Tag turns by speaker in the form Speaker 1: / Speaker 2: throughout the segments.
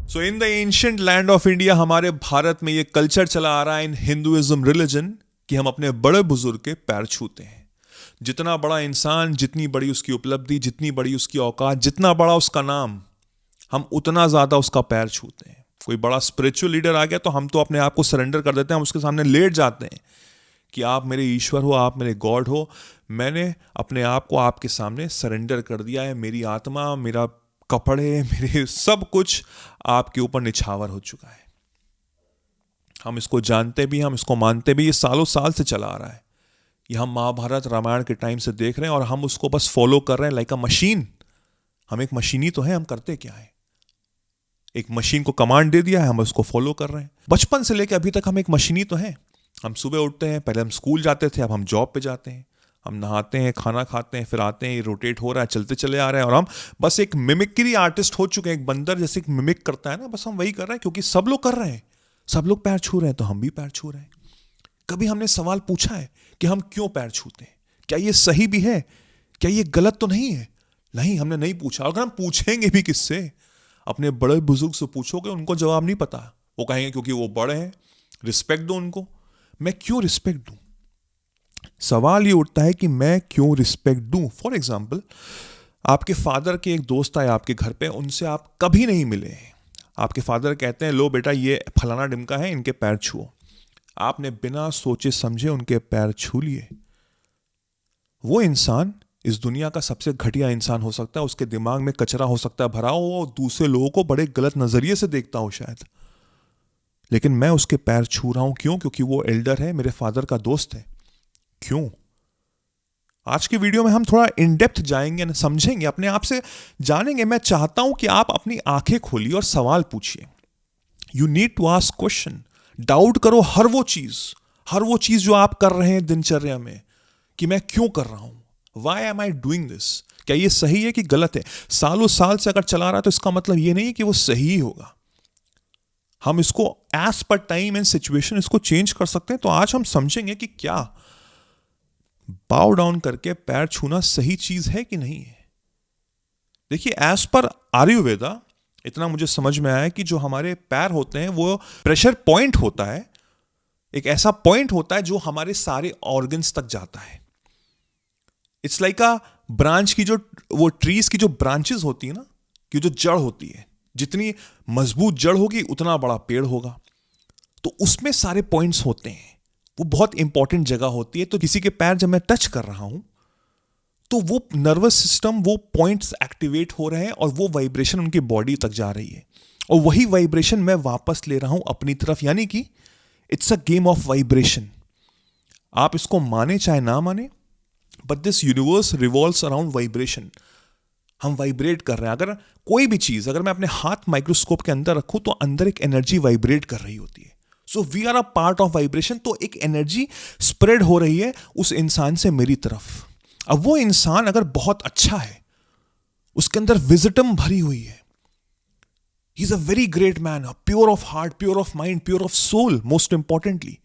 Speaker 1: So in the ancient land of India, हमारे भारत में ये कल्चर चला आ रहा है इन हिंदुइज्म रिलीजन कि हम अपने बड़े बुजुर्ग के पैर छूते हैं। जितना बड़ा इंसान, जितनी बड़ी उसकी उपलब्धि, जितनी बड़ी उसकी औकात, जितना बड़ा उसका नाम, हम उतना ज्यादा उसका पैर छूते हैं। कोई बड़ा स्पिरिचुअल लीडर आ गया तो हम तो अपने आप को सरेंडर कर देते हैं, हम उसके सामने लेट जाते हैं कि आप मेरे ईश्वर हो, आप मेरे गॉड हो। मैंने अपने आप को आपके सामने सरेंडर कर दिया है। मेरी आत्मा, मेरा कपड़े, मेरे सब कुछ आपके ऊपर निछावर हो चुका है। हम इसको जानते भी, हम इसको मानते भी। ये सालों साल से चला आ रहा है। ये हम महाभारत रामायण के टाइम से देख रहे हैं और हम उसको बस फॉलो कर रहे हैं लाइक अ मशीन। हम एक मशीन ही तो है। हम करते क्या है, एक मशीन को कमांड दे दिया है, हम उसको फॉलो कर रहे हैं। बचपन से लेकर अभी तक हम एक मशीन ही तो है। हम सुबह उठते हैं, पहले हम स्कूल जाते थे, अब हम जॉब पे जाते हैं, हम नहाते हैं, खाना खाते हैं, फिर आते हैं, ये रोटेट हो रहा है, चलते चले आ रहे हैं और हम बस एक मिमिक्री आर्टिस्ट हो चुके हैं। एक बंदर जैसे एक मिमिक करता है ना, बस हम वही कर रहे हैं क्योंकि सब लोग कर रहे हैं। सब लोग पैर छू रहे हैं तो हम भी पैर छू रहे हैं। कभी हमने सवाल पूछा है कि हम क्यों पैर छूते हैं? क्या ये सही भी है? क्या ये गलत तो नहीं है? नहीं, हमने नहीं पूछा। अगर हम पूछेंगे भी किससे, अपने बड़े बुजुर्ग से पूछोगे, उनको जवाब नहीं पता। वो कहेंगे क्योंकि वो बड़े हैं, रिस्पेक्ट दो उनको। मैं क्यों रिस्पेक्ट दूं? सवाल ये उठता है कि मैं क्यों रिस्पेक्ट दूं। फॉर एग्जाम्पल, आपके फादर के एक दोस्त आए आपके घर पे, उनसे आप कभी नहीं मिले। आपके फादर कहते हैं, लो बेटा ये फलाना डिमका है, इनके पैर छुओ। आपने बिना सोचे समझे उनके पैर छू लिए। वो इंसान इस दुनिया का सबसे घटिया इंसान हो सकता है। उसके दिमाग में कचरा हो सकता है भरा हो और दूसरे लोगों को बड़े गलत नजरिए से देखता हो शायद, लेकिन मैं उसके पैर छू रहा हूं। क्यों? क्योंकि वो एल्डर है, मेरे फादर का दोस्त है। क्यों? आज की वीडियो में हम थोड़ा इन डेप्थ जाएंगे, समझेंगे, अपने आप से जानेंगे। मैं चाहता हूं कि आप अपनी आंखें खोलिए और सवाल पूछिए। You need to ask question. Doubt करो हर वो चीज जो आप कर रहे हैं दिनचर्या में, कि मैं क्यों कर रहा हूं, why am I doing this. क्या ये सही है कि गलत है? सालों साल से अगर चला रहा है तो इसका मतलब ये नहीं है कि वो सही ही होगा। हम इसको as per time and situation इसको चेंज कर सकते हैं। तो आज हम समझेंगे कि क्या बाउ डाउन करके पैर छूना सही चीज है कि नहीं है। देखिए, एज पर आयुर्वेदा इतना मुझे समझ में आया कि जो हमारे पैर होते हैं वो प्रेशर पॉइंट होता है। एक ऐसा पॉइंट होता है जो हमारे सारे ऑर्गन्स तक जाता है। इट्स लाइक अ ब्रांच की, जो वो ट्रीज की जो ब्रांचेस होती है ना, कि जो जड़ होती है, जितनी मजबूत जड़ होगी उतना बड़ा पेड़ होगा। तो उसमें सारे पॉइंट्स होते हैं। वो बहुत इंपॉर्टेंट जगह होती है। तो किसी के पैर जब मैं टच कर रहा हूं तो वो नर्वस सिस्टम, वो पॉइंट्स एक्टिवेट हो रहे हैं और वो वाइब्रेशन उनकी बॉडी तक जा रही है और वही वाइब्रेशन मैं वापस ले रहा हूं अपनी तरफ। यानी कि it's a game of vibration. आप इसको माने चाहे ना माने, but this universe revolves around vibration. हम वाइब्रेट कर रहे हैं। अगर कोई भी चीज, अगर मैं अपने हाथ माइक्रोस्कोप के अंदर रखूं तो अंदर एक एनर्जी वाइब्रेट कर रही होती है। So we are a part of vibration. तो एक एनर्जी स्प्रेड हो रही है उस इंसान से मेरी तरफ। अब वो इंसान अगर बहुत अच्छा है, उसके अंदर विजडम भरी हुई है, he is a very great man, pure of heart, pure of mind, pure of soul, most importantly.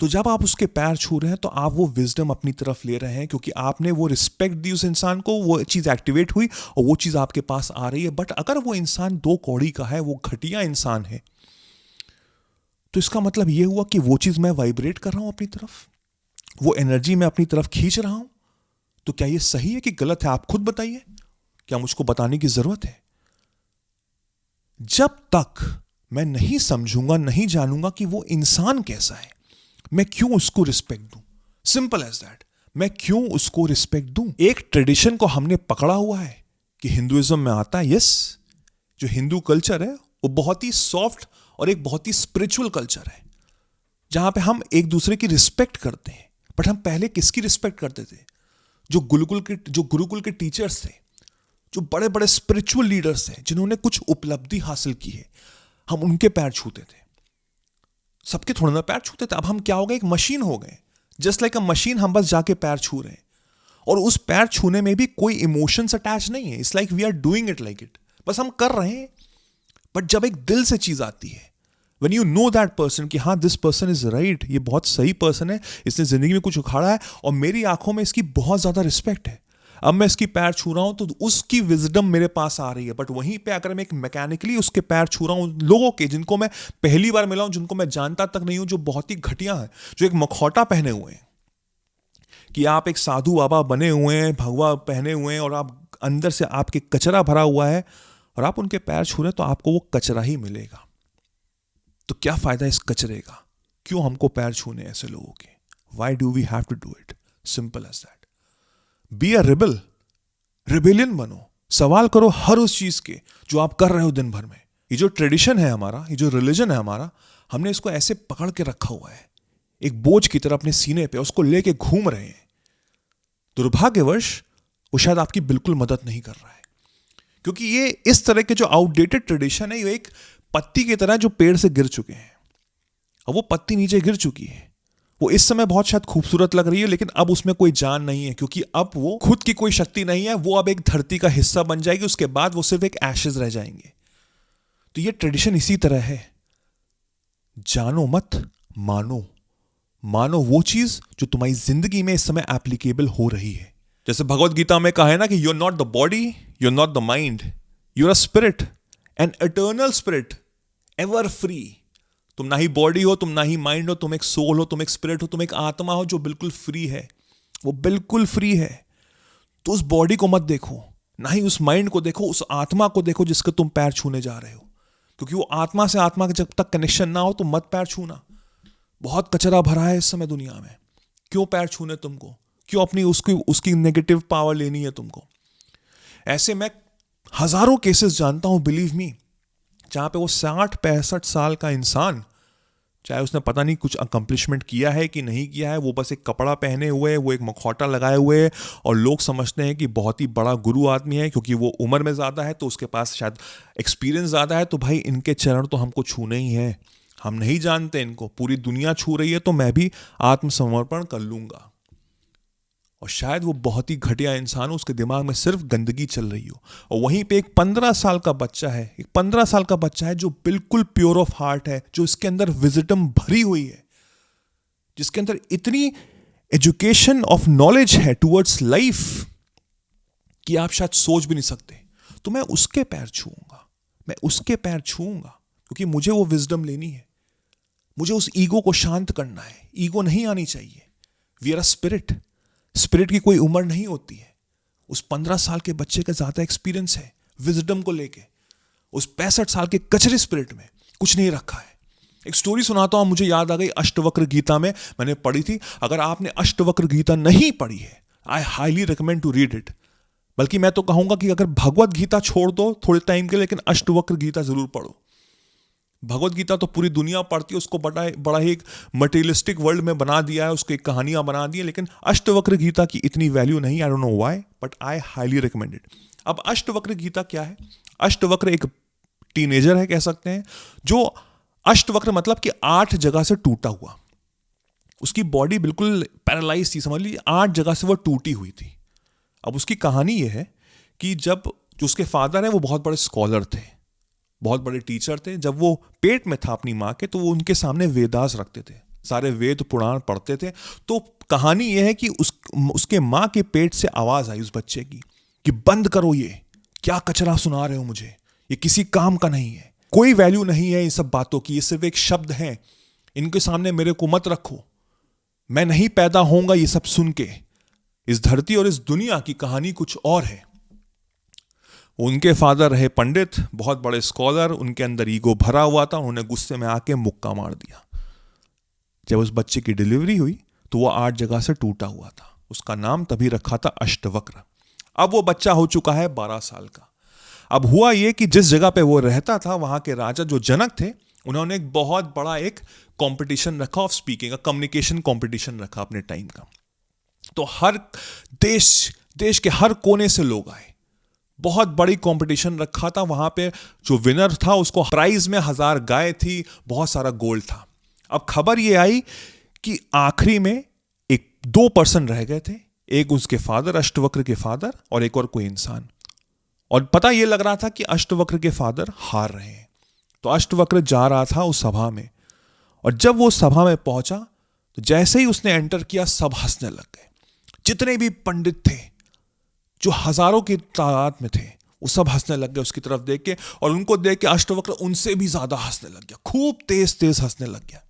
Speaker 1: तो जब आप उसके पैर छू रहे हैं तो आप वो विजडम अपनी तरफ ले रहे हैं, क्योंकि आपने वो रिस्पेक्ट दी उस इंसान को, वो चीज एक्टिवेट हुई और वो चीज आपके पास आ रही है। बट अगर वो इंसान दो कौड़ी का है, वो घटिया इंसान है, तो इसका मतलब ये हुआ कि वो चीज मैं वाइब्रेट कर रहा हूं अपनी तरफ, वो एनर्जी मैं अपनी तरफ खींच रहा हूं। तो क्या ये सही है कि गलत है? आप खुद बताइए। क्या मुझको बताने की जरूरत है? जब तक मैं नहीं समझूंगा, नहीं जानूंगा कि वो इंसान कैसा है, मैं क्यों उसको रिस्पेक्ट दूं। Simple as that. मैं क्यों उसको रिस्पेक्ट दूं? एक ट्रेडिशन को हमने पकड़ा हुआ है कि हिंदुइज्म में आता है। यस, जो हिंदू कल्चर है वो बहुत ही सॉफ्ट और एक बहुत ही स्पिरिचुअल कल्चर है, जहां पे हम एक दूसरे की रिस्पेक्ट करते हैं। बट हम पहले किसकी रिस्पेक्ट करते थे? जो गुरुकुल के टीचर्स थे, जो बड़े बड़े स्पिरिचुअल लीडर्स थे, जिन्होंने कुछ उपलब्धि हासिल की है, हम उनके पैर छूते थे। सबके थोड़ा ना पैर छूते थे। अब हम क्या हो गए? एक मशीन हो गए। जस्ट लाइक अ मशीन, हम बस जाके पैर छू रहे हैं और उस पैर छूने में भी कोई इमोशंस अटैच नहीं है। It's like we are doing it like it, बस हम कर रहे हैं। बट जब एक दिल से चीज आती है, when you know that person कि हाँ this person is right, ये बहुत सही पर्सन है, इसने जिंदगी में कुछ उखाड़ा है और मेरी आंखों में इसकी बहुत ज्यादा रिस्पेक्ट है। अब मैं इसकी पैर छू रहा हूं तो उसकी विजडम मेरे पास आ रही है। बट वहीं पे अगर मैं एक मैकेनिकली उसके पैर छू रहा हूं लोगों के, जिनको मैं पहली बार मिला हूं, जिनको मैं जानता तक नहीं हूं, जो बहुत ही घटिया है, जो एक मखौटा पहने हुए हैं कि आप एक साधु बाबा बने हुए हैं, भगवा पहने हुए हैं, और आप अंदर से आपके कचरा भरा हुआ है और आप उनके पैर छू रहे हैं, तो आपको वो कचरा ही मिलेगा। तो क्या फायदा इस कचरे का? क्यों हमको पैर छूने ऐसे लोगों के? Why do we have to do it? Simple as that. Be a rebel, rebellion बनो, सवाल करो हर उस चीज के जो आप कर रहे हो दिन भर में। ये जो ट्रेडिशन है हमारा, ये जो रिलीजन है हमारा, हमने इसको ऐसे पकड़ के रखा हुआ है एक बोझ की तरह अपने सीने पे, उसको लेके घूम रहे हैं। दुर्भाग्यवश वो शायद आपकी बिल्कुल मदद नहीं कर रहा है, क्योंकि ये इस तरह के जो आउटडेटेड ट्रेडिशन है, ये एक पत्ती की तरह जो पेड़ से गिर चुके हैं। अब वो पत्ती नीचे गिर चुकी है, वो इस समय बहुत शायद खूबसूरत लग रही है, लेकिन अब उसमें कोई जान नहीं है, क्योंकि अब वो खुद की कोई शक्ति नहीं है। वो अब एक धरती का हिस्सा बन जाएगी, उसके बाद वो सिर्फ एक एशेज रह जाएंगे। तो ये ट्रेडिशन इसी तरह है। जानो मत, मानो। मानो वो चीज जो तुम्हारी जिंदगी में इस समय एप्लीकेबल हो रही है। जैसे भगवत गीता में कहा है ना कि you are not the body, you are not the mind, you are a spirit, an eternal spirit, ever free. तुम ना ही बॉडी हो, तुम ना ही माइंड हो, तुम एक सोल हो, तुम एक स्पिरिट हो, तुम एक आत्मा हो जो बिल्कुल फ्री है। वो बिल्कुल फ्री है। तो उस बॉडी को मत देखो, ना ही उस माइंड को देखो, उस आत्मा को देखो जिसके तुम पैर छूने जा रहे हो, क्योंकि वो आत्मा से आत्मा का जब तक कनेक्शन ना हो तो मत पैर छूना। बहुत कचरा भरा है इस समय दुनिया में। क्यों पैर छूने तुमको? क्यों अपनी उसकी नेगेटिव पावर लेनी है तुमको? ऐसे मैं हजारों केसेस जानता हूं, बिलीव मी, जहां पे वो 60-65 साल का इंसान, चाहे उसने पता नहीं कुछ अकम्पलिशमेंट किया है कि नहीं किया है, वो बस एक कपड़ा पहने हुए है, वो एक मखौटा लगाए हुए है, और लोग समझते हैं कि बहुत ही बड़ा गुरु आदमी है, क्योंकि वो उम्र में ज़्यादा है तो उसके पास शायद एक्सपीरियंस ज़्यादा है। तो भाई इनके चरण तो हमको छूने ही है। हम नहीं जानते इनको, पूरी दुनिया छू रही है तो मैं भी आत्मसमर्पण कर लूंगा। और शायद वो बहुत ही घटिया इंसान हो, उसके दिमाग में सिर्फ गंदगी चल रही हो। और वहीं पे एक 15 साल का बच्चा है, एक 15 साल का बच्चा है जो बिल्कुल प्योर ऑफ हार्ट है, जो इसके अंदर विजडम भरी हुई है, जिसके अंदर इतनी एजुकेशन ऑफ नॉलेज है टुवर्ड्स लाइफ कि आप शायद सोच भी नहीं सकते। तो मैं उसके पैर छूऊंगा, मैं उसके पैर छूऊंगा, क्योंकि मुझे वो विजडम लेनी है। मुझे उस ईगो को शांत करना है। ईगो नहीं आनी चाहिए। We are a spirit. Spirit की कोई उम्र नहीं होती है। उस 15 साल के बच्चे का ज्यादा एक्सपीरियंस है विजडम को लेके। उस 65 साल के कचरे स्पिरिट में कुछ नहीं रखा है। एक स्टोरी सुनाता हूं, मुझे याद आ गई, अष्टवक्र गीता में मैंने पढ़ी थी। अगर आपने अष्टवक्र गीता नहीं पढ़ी है, I highly recommend to read it. बल्कि मैं तो कहूंगा कि अगर भगवत गीता छोड़ दो थोड़े टाइम के लिए, लेकिन अष्टवक्र गीता जरूर पढ़ो। भगवत गीता तो पूरी दुनिया पढ़ती है, उसको बड़ा ही एक मटेरियलिस्टिक वर्ल्ड में बना दिया है, उसकी कहानियां बना दी है, लेकिन अष्टवक्र गीता की इतनी वैल्यू नहीं। I don't know why, but I highly recommend it. अब अष्टवक्र गीता क्या है? अष्टवक्र एक टीनेजर है, कह सकते हैं, जो अष्टवक्र मतलब कि 8 जगह से टूटा हुआ। उसकी बॉडी बिल्कुल पैरालाइज थी, समझ लीजिए 8 जगह से वो टूटी हुई थी। अब उसकी कहानी यह है कि जब जो उसके फादर हैं वो बहुत बड़े स्कॉलर थे, बहुत बड़े टीचर थे। जब वो पेट में था अपनी माँ के, तो वो उनके सामने वेदास रखते थे, सारे वेद पुराण पढ़ते थे। तो कहानी यह है कि उसके माँ के पेट से आवाज आई उस बच्चे की कि बंद करो, ये क्या कचरा सुना रहे हो मुझे, ये किसी काम का नहीं है, कोई वैल्यू नहीं है इन सब बातों की, ये सिर्फ एक शब्द है, इनके सामने मेरे को मत रखो, मैं नहीं पैदा होऊंगा ये सब सुन के। इस धरती और इस दुनिया की कहानी कुछ और है। उनके फादर रहे पंडित, बहुत बड़े स्कॉलर, उनके अंदर ईगो भरा हुआ था, उन्होंने गुस्से में आके मुक्का मार दिया। जब उस बच्चे की डिलीवरी हुई तो वो 8 जगह से टूटा हुआ था। उसका नाम तभी रखा था अष्टवक्र। अब वो बच्चा हो चुका है 12 साल का। अब हुआ ये कि जिस जगह पे वो रहता था, वहां के राजा जो जनक थे, उन्होंने एक बहुत बड़ा एक कंपटीशन रखा ऑफ स्पीकिंग, कम्युनिकेशन कंपटीशन रखा अपने टाइम का। तो हर देश के हर कोने से लोग आए, बहुत बड़ी कंपटीशन रखा था। वहां पे जो विनर था उसको प्राइज में 1000 गाय थी, बहुत सारा गोल्ड था। अब खबर ये आई कि आखिरी में 2 पर्सन रह गए थे, एक उसके फादर, अष्टवक्र के फादर, और एक और कोई इंसान। और पता ये लग रहा था कि अष्टवक्र के फादर हार रहे हैं। तो अष्टवक्र जा रहा था उस सभा में, और जब वो सभा में पहुंचा तो जैसे ही उसने एंटर किया, सब हंसने लग गए। जितने भी पंडित थे, जो हजारों की तादाद में थे, वो सब हंसने लग गए उसकी तरफ देख के, और उनको देख के अष्टवक्र उनसे भी ज्यादा हंसने लग गया, खूब तेज तेज हंसने लग गया।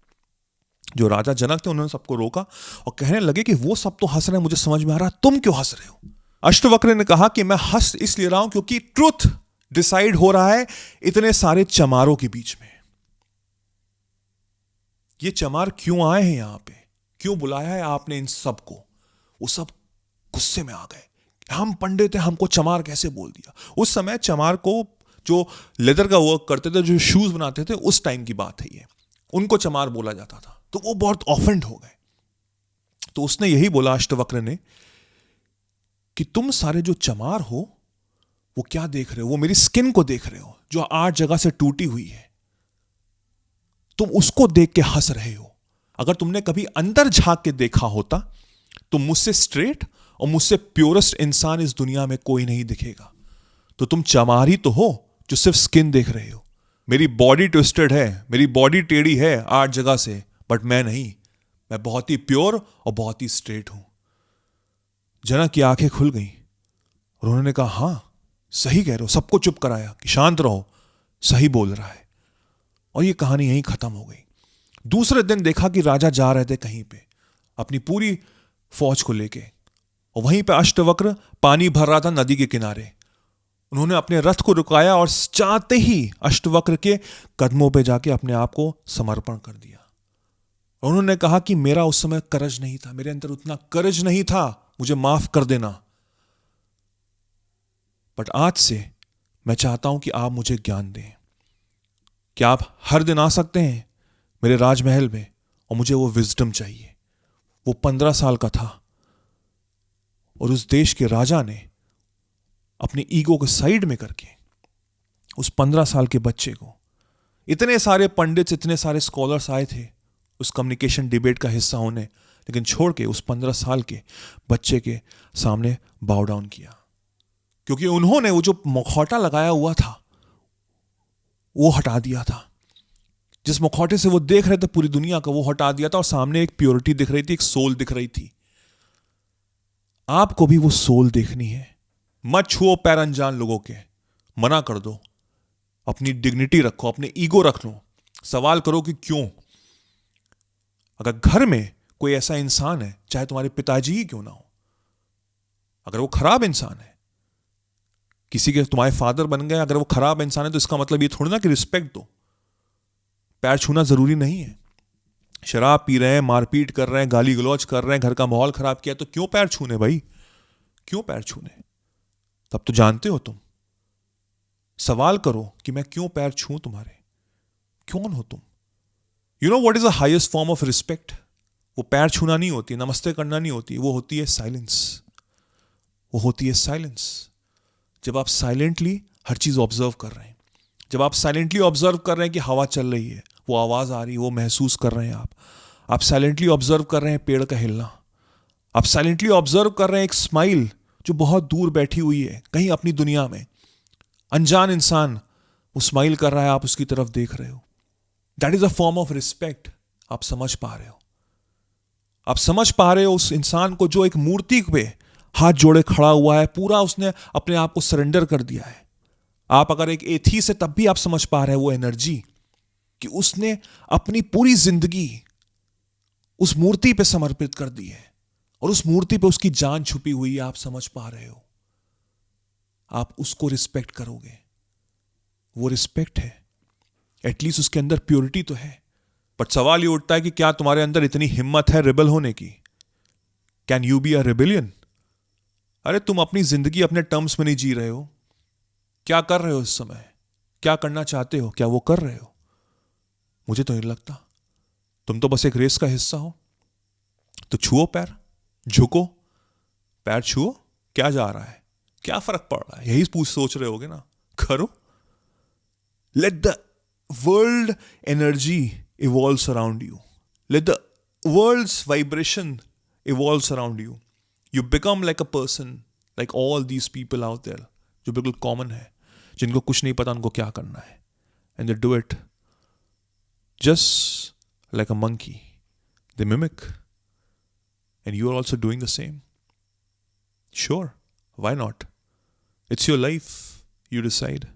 Speaker 1: जो राजा जनक थे उन्होंने सबको रोका और कहने लगे कि वो सब तो हंस रहे हैं, मुझे समझ में आ रहा, तुम क्यों हंस रहे हो? अष्टवक्र ने कहा कि मैं हंस इसलिए रहा हूं क्योंकि ट्रुथ डिसाइड हो रहा है इतने सारे चमारों के बीच में। ये चमार क्यों आए हैं यहां पे, क्यों बुलाया है आपने इन सबको? वो सब गुस्से में आ गए, हम पंडित हैं, हमको चमार कैसे बोल दिया? उस समय चमार को जो लेदर का वर्क करते थे, जो शूज बनाते थे, उस टाइम की बात है ये, उनको चमार बोला जाता था। तो वो बहुत ऑफेंड हो गए। तो उसने यही बोला अष्टवक्र ने कि तुम सारे जो चमार हो वो क्या देख रहे हो? वो मेरी स्किन को देख रहे हो जो 8 जगह से टूटी हुई है, तुम उसको देख के हंस रहे हो। अगर तुमने कभी अंदर झांक के देखा होता तो मुझसे स्ट्रेट और मुझसे प्योरेस्ट इंसान इस दुनिया में कोई नहीं दिखेगा। तो तुम चमार ही तो हो जो सिर्फ स्किन देख रहे हो। मेरी बॉडी ट्विस्टेड है, मेरी बॉडी टेढ़ी है 8 जगह से, बट मैं नहीं, मैं बहुत ही प्योर और बहुत ही स्ट्रेट हूं। जनक की आंखें खुल गई और उन्होंने कहा, हां सही कह रहे हो। सबको चुप कराया कि शांत रहो, सही बोल रहा है। और ये कहानी यहीं खत्म हो गई। दूसरे दिन देखा कि राजा जा रहे थे कहीं पे अपनी पूरी फौज को लेके, और वहीं पे अष्टवक्र पानी भर रहा था नदी के किनारे। उन्होंने अपने रथ को रुकाया और चाहते ही अष्टवक्र के कदमों पे जाके अपने आप को समर्पण कर दिया। और उन्होंने कहा कि मेरा उस समय करज नहीं था, मेरे अंदर उतना करज नहीं था, मुझे माफ कर देना। बट आज से मैं चाहता हूं कि आप मुझे ज्ञान दें। क्या आप हर दिन आ सकते हैं मेरे राजमहल में? और मुझे वो विजडम चाहिए। वो 15 साल का था और उस देश के राजा ने अपनी ईगो को साइड में करके उस 15 साल के बच्चे को, इतने सारे पंडित, इतने सारे स्कॉलर्स आए थे उस कम्युनिकेशन डिबेट का हिस्सा होने, लेकिन छोड़ के उस 15 साल के बच्चे के सामने बाउ डाउन किया। क्योंकि उन्होंने वो जो मुखौटा लगाया हुआ था वो हटा दिया था। जिस मुखौटे से वो देख रहे थे पूरी दुनिया का, वो हटा दिया था और सामने एक प्योरिटी दिख रही थी, एक सोल दिख रही थी। आपको भी वो सोल देखनी है। मत छुओ पैर अनजान लोगों के, मना कर दो। अपनी डिग्निटी रखो, अपने ईगो रख लो। सवाल करो कि क्यों। अगर घर में कोई ऐसा इंसान है, चाहे तुम्हारे पिताजी ही क्यों ना हो, अगर वो खराब इंसान है, किसी के तुम्हारे फादर बन गए, अगर वो खराब इंसान है तो इसका मतलब ये थोड़ी ना कि रिस्पेक्ट दो। पैर छूना जरूरी नहीं है। शराब पी रहे हैं, मारपीट कर रहे हैं, गाली गलौज कर रहे हैं, घर का माहौल खराब किया, तो क्यों पैर छूने भाई? क्यों पैर छूने? तब तो जानते हो तुम। सवाल करो कि मैं क्यों पैर छूं तुम्हारे? कौन हो तुम? You know what is the highest form of respect? वो पैर छूना नहीं होती, नमस्ते करना नहीं होती, वो होती है साइलेंस। वो होती है साइलेंस। जब आप साइलेंटली हर चीज ऑब्जर्व कर रहे हैं, जब आप साइलेंटली ऑब्जर्व कर रहे हैं कि हवा चल रही है, वो आवाज आ रही है, वो महसूस कर रहे हैं आप साइलेंटली ऑब्जर्व कर रहे हैं पेड़ का हिलना, आप साइलेंटली ऑब्जर्व कर रहे हैं एक स्माइल जो बहुत दूर बैठी हुई है कहीं अपनी दुनिया में, अनजान इंसान, वो स्माइल कर रहा है, आप उसकी तरफ देख रहे हो। That is a form of respect. आप समझ पा रहे हो? आप समझ पा रहे हो उस इंसान को जो एक मूर्ति पे हाथ जोड़े खड़ा हुआ है, पूरा उसने अपने आप को सरेंडर कर दिया है। आप अगर एक एथीस्ट है तब भी आप समझ पा रहे हैं वो एनर्जी कि उसने अपनी पूरी जिंदगी उस मूर्ति पे समर्पित कर दी है और उस मूर्ति पे उसकी जान छुपी हुई है। आप समझ पा रहे हो? आप उसको रिस्पेक्ट करोगे। वो रिस्पेक्ट है, एटलीस्ट उसके अंदर प्योरिटी तो है। बट सवाल ये उठता है कि क्या तुम्हारे अंदर इतनी हिम्मत है रिबल होने की? Can you be a rebellion? अरे तुम अपनी जिंदगी अपने टर्म्स में नहीं जी रहे हो। क्या कर रहे हो इस समय? क्या करना चाहते हो? क्या वो कर रहे हो? मुझे तो नहीं लगता। तुम तो बस एक रेस का हिस्सा हो। तो छुओ पैर, झुको, पैर छुओ। क्या जा रहा है? क्या फर्क पड़ रहा है? यही पूछ सोच रहे होगे ना? करो। Let the world energy evolves around you. Let the world's vibration evolves around you. You become like a person, like all these people out there, जो बिल्कुल कॉमन है, जिनको कुछ नहीं पता उनको क्या करना है, and they do it just like a monkey. They mimic, and you are also doing the same. Sure, Why not? It's your life. You decide.